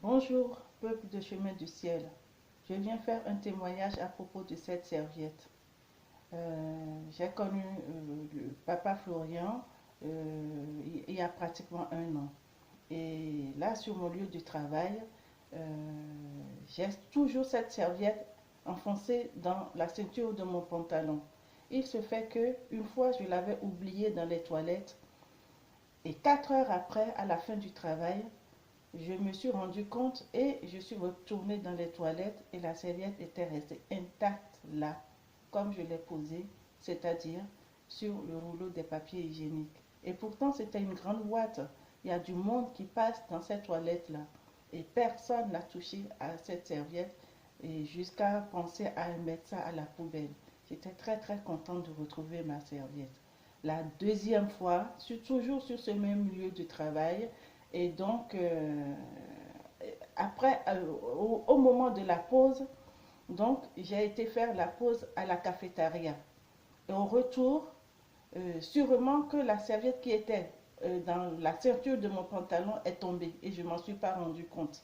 Bonjour, peuple de chemin du ciel. Je viens faire un témoignage à propos de cette serviette. J'ai connu le papa Florian il y a pratiquement un an. Et là, sur mon lieu de travail, euh, j'ai toujours cette serviette enfoncée dans la ceinture de mon pantalon. Il se fait que une fois, je l'avais oubliée dans les toilettes et 4 heures après, à la fin du travail, je me suis rendu compte et je suis retournée dans les toilettes et la serviette était restée intacte là, comme je l'ai posée, c'est-à-dire sur le rouleau des papiers hygiéniques. Et pourtant, c'était une grande boîte. Il y a du monde qui passe dans cette toilette-là. Et personne n'a touché à cette serviette et jusqu'à penser à mettre ça à la poubelle. J'étais très très contente de retrouver ma serviette. La deuxième fois, toujours sur ce même lieu de travail, et donc, après, au moment de la pause, donc j'ai été faire la pause à la cafétéria. Et au retour, sûrement que la serviette qui était dans la ceinture de mon pantalon est tombée et je ne m'en suis pas rendu compte.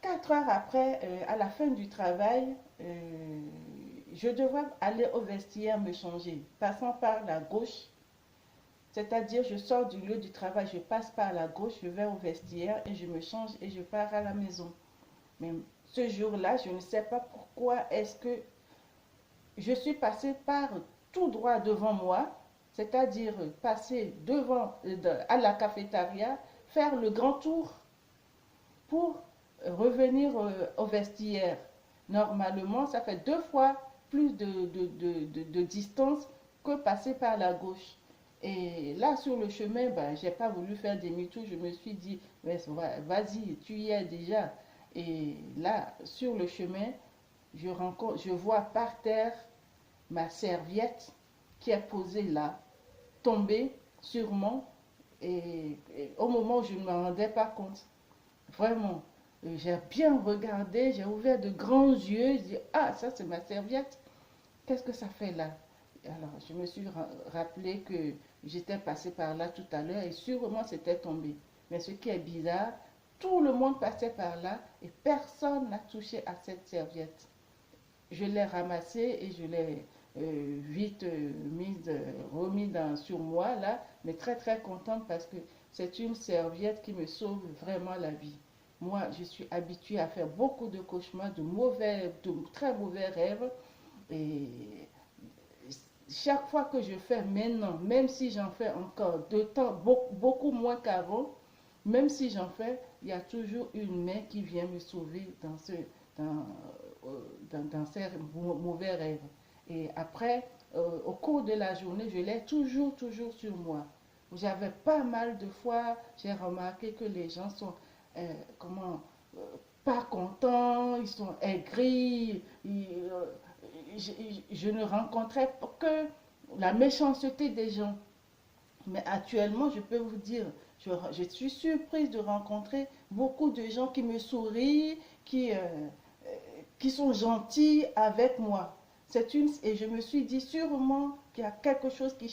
4 heures après, à la fin du travail, je devrais aller au vestiaire me changer, passant par la gauche. C'est-à-dire, je sors du lieu du travail, je passe par la gauche, je vais au vestiaire et je me change et je pars à la maison. Mais ce jour-là, je ne sais pas pourquoi est-ce que je suis passée par tout droit devant moi, c'est-à-dire passer devant à la cafétéria, faire le grand tour pour revenir au vestiaire. Normalement, ça fait 2 fois plus de distance que passer par la gauche. Et là, sur le chemin, ben, je n'ai pas voulu faire demi-tour. Je me suis dit, vas-y, tu y es déjà. Et là, sur le chemin, je vois par terre ma serviette qui est posée là, tomber sûrement. Et au moment où je ne me rendais pas compte, vraiment, j'ai bien regardé, j'ai ouvert de grands yeux. Je dis, ah, ça c'est ma serviette. Qu'est-ce que ça fait là? Alors, je me suis rappelé que j'étais passé par là tout à l'heure et sûrement c'était tombé. Mais ce qui est bizarre, tout le monde passait par là et personne n'a touché à cette serviette. Je l'ai ramassée et je l'ai vite remis sur moi là, mais très très contente parce que c'est une serviette qui me sauve vraiment la vie. Moi, je suis habituée à faire beaucoup de cauchemars, de très mauvais rêves. Et chaque fois que je fais maintenant, même si j'en fais encore de temps, beaucoup moins qu'avant, même si j'en fais, il y a toujours une main qui vient me sauver dans, dans ces mauvais rêves. Et après, au cours de la journée, je l'ai toujours sur moi. J'avais pas mal de fois, j'ai remarqué que les gens sont, comment, euh, pas contents, ils sont aigris, je, je ne rencontrais que la méchanceté des gens. Mais actuellement, je peux vous dire, je suis surprise de rencontrer beaucoup de gens qui me sourient, qui sont gentils avec moi. Et je me suis dit sûrement qu'il y a quelque chose qui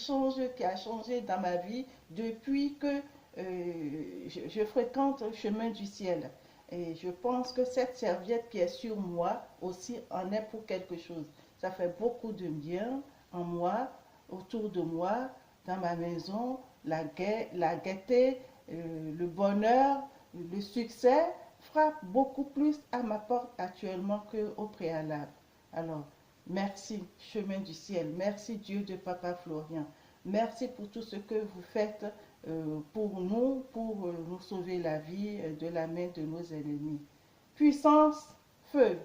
a changé dans ma vie depuis que je fréquente le chemin du ciel. Et je pense que cette serviette qui est sur moi aussi en est pour quelque chose. Ça fait beaucoup de bien en moi, autour de moi, dans ma maison, la gaieté, le bonheur, le succès frappe beaucoup plus à ma porte actuellement qu'au préalable. Alors, merci, chemin du ciel. Merci, Dieu de Papa Florian. Merci pour tout ce que vous faites pour nous sauver la vie de la main de nos ennemis. Puissance, feu.